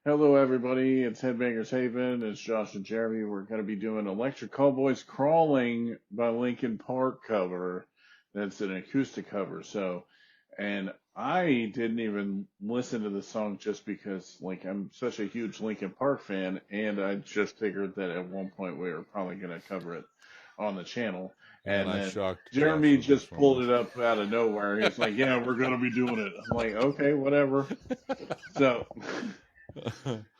Hello, everybody. It's Headbangers Haven. It's Josh and Jeremy. We're going to be doing Electric Callboy's Crawling by Linkin Park cover. That's an acoustic cover. And I didn't even listen to the song just because, I'm such a huge Linkin Park fan, and I just figured that at one point we were probably going to cover it on the channel. And And I then shocked Josh Jeremy with this just one. pulled it up out of nowhere. He's like, "Yeah, we're going to be doing it." I'm like, "Okay, whatever." So.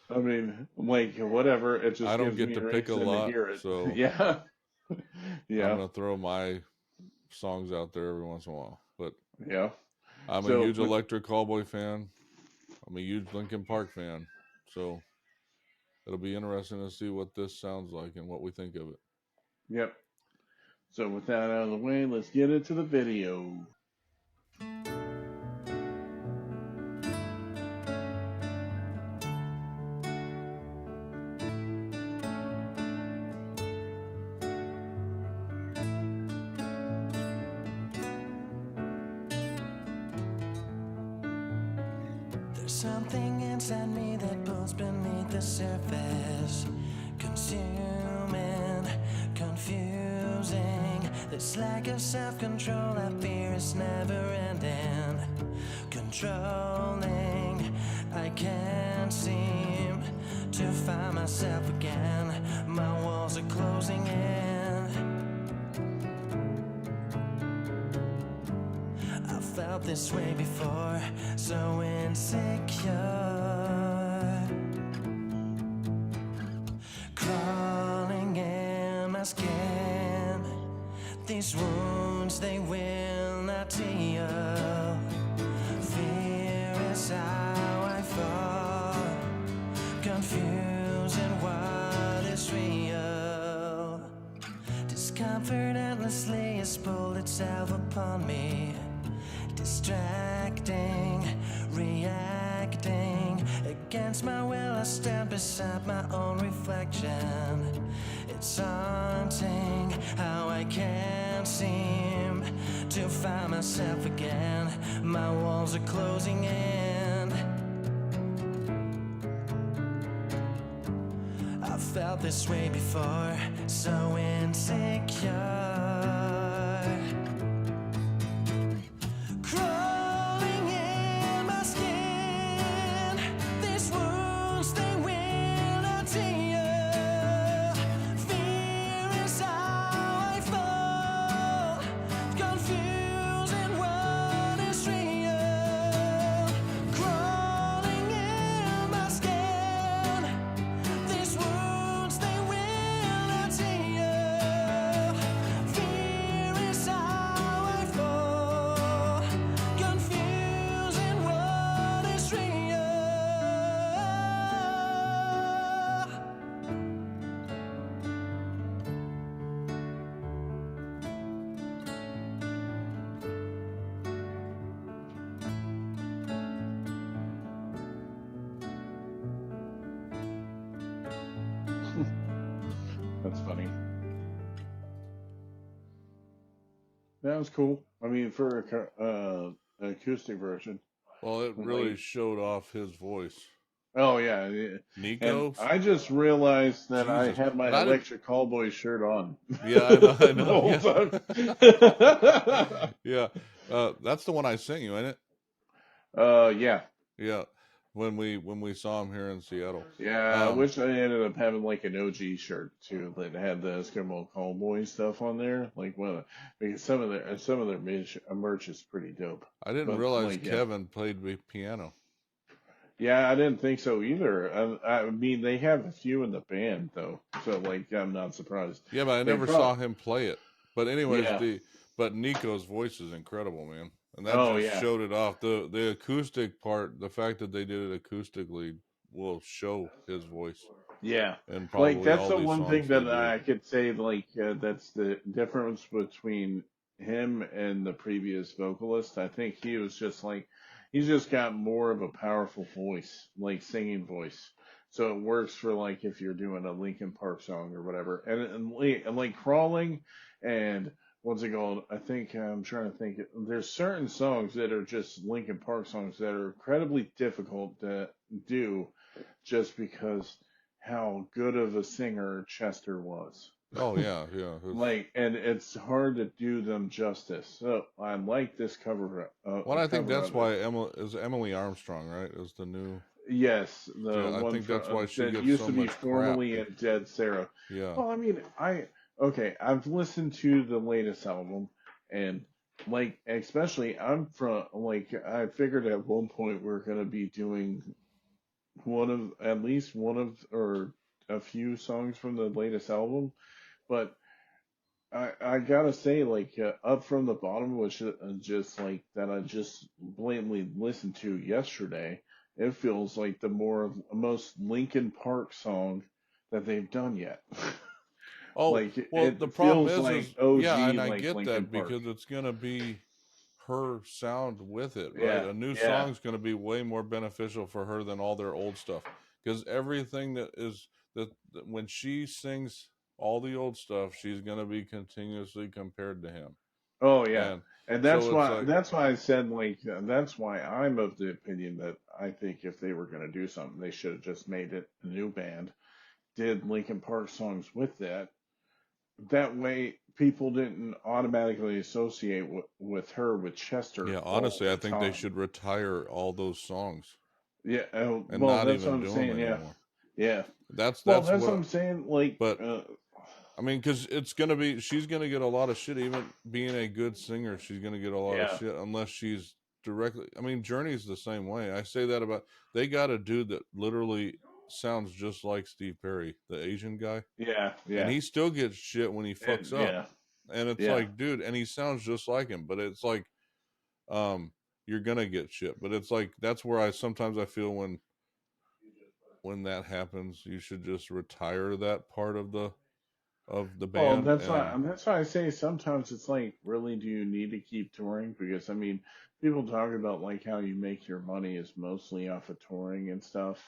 I mean, whatever. It I just don't gives get me to a pick a reason to lot, hear it. so Yeah. I'm Yeah. gonna throw my songs out there every once in a while. But Yeah. I'm a So, huge Electric Callboy fan. I'm a huge Linkin Park fan. So it'll be interesting to see what this sounds like and what we think of it. yep. So, with that out of the way, let's get into the video. There's something inside me that boils beneath the surface, consuming, confusing. This lack of self-control I fear is never ending. Controlling, I can't seem to find myself again. My walls are closing in. I felt this way before, so insecure. Crawling in my skin. These wounds, they will not heal. Fear is how I fall, confusing what is real. Discomfort endlessly has pulled itself upon me. Distracting, reacting. Against my will I stand beside my own reflection. It's haunting how I can't seem to find myself again. My walls are closing in. I felt this way before, so insecure. Crawling in my skin. These wounds, they will not heal. Fear is how I fall, confusing what is real. Crawling in my skin. These wounds, they will not heal. Fear is how I fall, confusing what is real. That's funny. That was cool. I mean, for an acoustic version. Well, it really Like, showed off his voice. oh, yeah. Yeah. And Nico, I just realized that I Jesus, had my and I didn't. Electric Callboy shirt on Yeah, I know, I the know. whole Yeah, time. yeah. That's the one I sent you, ain't it? Yeah. Yeah, when we saw him here in Seattle. Yeah, I Um, wish I ended up having like an OG shirt too that had the Eskimo Callboy stuff on there. Because some of their merch is pretty dope. I didn't But realize yeah, Kevin played piano. yeah, I didn't think so either. I mean, they have a few in the band though, so I'm not surprised. Yeah, but I They never probably, saw him play it. But anyways, yeah. but Nico's voice is incredible, man, and that Oh just yeah, showed it off. The acoustic part, the fact that they did it acoustically, will show his voice yeah. in Like probably that's all the these one thing songs they that do. I could say. That's the difference between him and the previous vocalist. I think he was just he's just got more of a powerful voice, like singing voice. So it works for like if you're doing a Linkin Park song or whatever. And like crawling and what's it called? I think I'm trying to think. There's certain songs that are just Linkin Park songs that are incredibly difficult to do just because how good of a singer Chester was. Oh yeah, yeah. Like, and it's hard to do them justice. So I like this Well, I think cover that's of it. why Emily Armstrong, right? Is the new. Yes, the Yeah, I one think that's why from she that gets used so to be much crap. formerly in Dead Sarah. Yeah. Well, I mean, okay, I've listened to the latest album, and like, especially I'm from like I figured at one point we're gonna be doing at least one of or a few songs from the latest album, but I gotta say, like, Up From the Bottom was just like that. I just blatantly listened to yesterday. It feels like the most Linkin Park song that they've done yet. Oh, Like well, the it problem feels like yeah, OG and I like get Linkin that Park. because it's gonna be her sound with it, right? Yeah, A new yeah. song's gonna be way more beneficial for her than all their old stuff. Because everything that when she sings all the old stuff, she's gonna be continuously compared to him. Oh yeah. And And so it's like, that's why I said like that's why I'm of the opinion that I think if they were gonna do something, they should have just made it a new band, did Linkin Park songs with that. That way, people didn't automatically associate with her with Chester yeah, all honestly, I the think they time. should retire all those songs Yeah, and well, not that's what even I'm do them saying. Yeah, anymore. yeah. Well, That's that's what what I'm saying. Like, but I mean, because she's gonna get a lot of shit. Even being a good singer, she's gonna get a lot of yeah, shit unless she's directly. I mean, Journey's the same way. I say that about they got a dude that literally sounds just like Steve Perry, the Asian guy, yeah, and yeah, he still gets shit when he fucks up. yeah, And it's yeah. like, dude, and he sounds just like him, but it's like, um, you're gonna get shit. But it's like that's where I sometimes I feel when that happens, you should just retire that part of the Well, band and that's why I say sometimes it's like, really, do you need to keep touring? Because I mean, people talk about like how you make your money is mostly off of touring and stuff.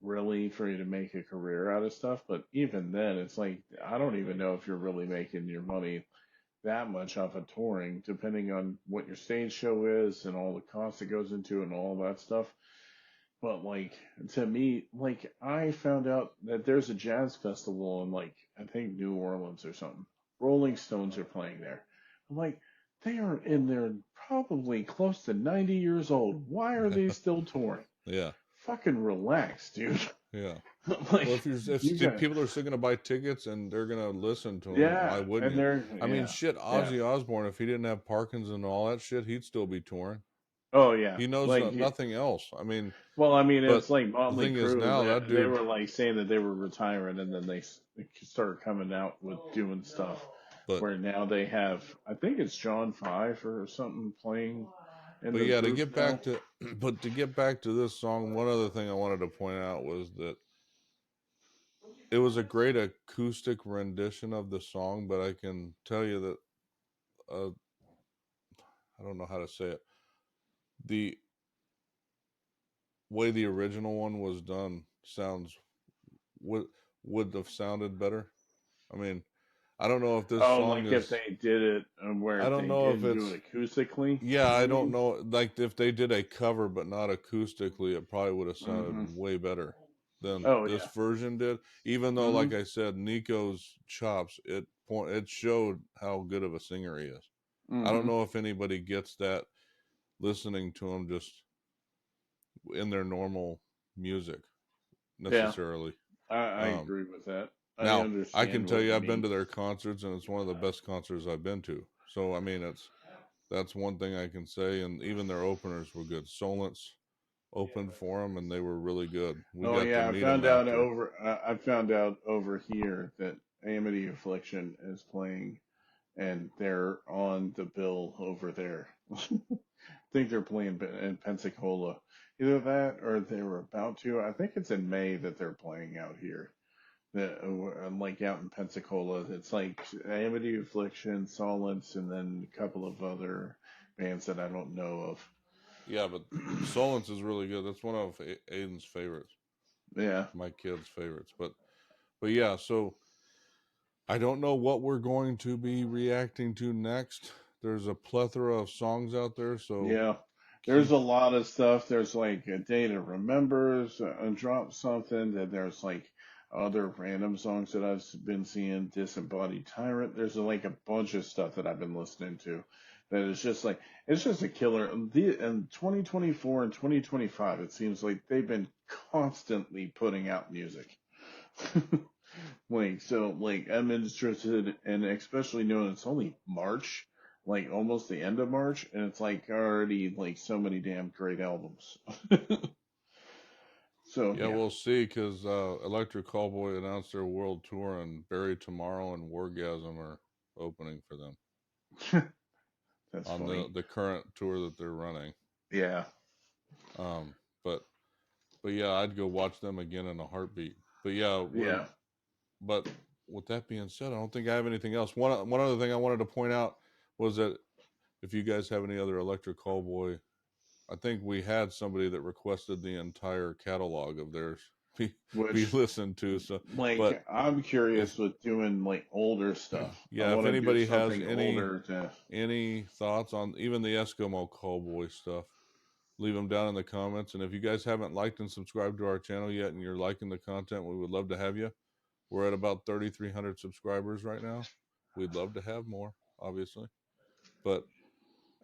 Really, for you to make a career out of stuff. But even then, it's like I don't even know if you're really making your money that much off of touring, depending on what your stage show is and all the cost that goes into it and all that stuff. But like to me, like I found out that there's a jazz festival in like I think New Orleans or something. Rolling Stones are playing there. I'm like, they are in there probably close to 90 years old. Why are they still touring? yeah. Fucking relax, dude. Yeah. Well, Like you if got people are still gonna buy tickets and they're gonna listen to them, why yeah, wouldn't and you? they're I mean, yeah, shit, yeah. Ozzy Osbourne, if he didn't have Parkinson's and all that shit, he'd still be touring. Oh yeah, He knows like nothing else. I mean, well, I mean, but it's like the Motley thing is Crue. now that They dude, were like saying that they were retiring, and then they started coming out with doing stuff. but Where now they have, I think it's John Five or something playing in but the yeah, to group get now. back to but to get back to this song, one other thing I wanted to point out was that it was a great acoustic rendition of the song, but I can tell you that uh, I don't know how to say it. The way the original one was done sounds would would have sounded better. I mean, I don't know if this Oh, song like if is. they did it where I if don't they know if didn't do it's. it acoustically. Yeah, You I don't mean? know. Like if they did a cover but not acoustically, it probably would have sounded Mm-hmm. way better than Oh this yeah. version did. Even though, Mm-hmm. like I said, Nico's chops it showed how good of a singer he is. I don't Mm-hmm. know if anybody gets that listening to him just in their normal music Yeah, necessarily. I Um, agree with that. I Now, I can understand tell what you you I've been mean. to their concerts and it's one of the best concerts I've been to. So I mean that's one thing I can say, and even their openers were good. Solence opened for them and they were really good. We Oh got to yeah, meet them after. I found out over here that Amity Affliction is playing, and they're on the bill over there. I think they're playing in Pensacola. Either that or they were about to. I think it's in May that they're playing out here. Like out in Pensacola, it's like Amity Affliction, Solence, and then a couple of other bands that I don't know Yeah, but of. Solence is really good. That's one of Aiden's favorites, Yeah. my kids' favorites. But yeah, so I don't know what we're going to be reacting to next. There's a plethora of songs out there, so Yeah. there's keep. a lot of stuff. There's like a day to remembers, drop something. Then there's like other random songs that I've been seeing. Disembodied Tyrant. There's like a bunch of stuff that I've been listening to. That is just like it's just a killer. In 2024 and 2025, it seems like they've been constantly putting out music. Like so, like I'm interested, and especially knowing it's only March, like almost the end of March, and it's like already like so many damn great albums. So Yeah, yeah, we'll see because Electric Callboy announced their world tour, and Bury Tomorrow and Wargasm are opening for them that's on funny. the current tour that they're running. Yeah, Um, but yeah, I'd go watch them again in a heartbeat. But yeah, yeah. but with that being said, I don't think I have anything else. One other thing I wanted to point out was that if you guys have any other Electric Callboy, I think we had somebody that requested the entire catalog of theirs be Which listened to. So, but like I'm if curious with doing like older stuff. I yeah, if want to do anybody has something older to. any thoughts on even the Eskimo Callboy stuff, leave them down in the comments. And if you guys haven't liked and subscribed to our channel yet, and you're liking the content, we would love to have you. We're at about 3,300 subscribers right now. We'd love to have more, obviously, but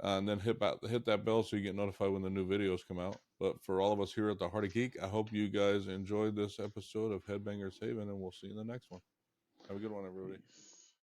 and then hit that bell so you get notified when the new videos come out. But for all of us here at the Heart of Geek, I hope you guys enjoyed this episode of Headbangers Haven, and we'll see you in the next one. Have a good one, everybody.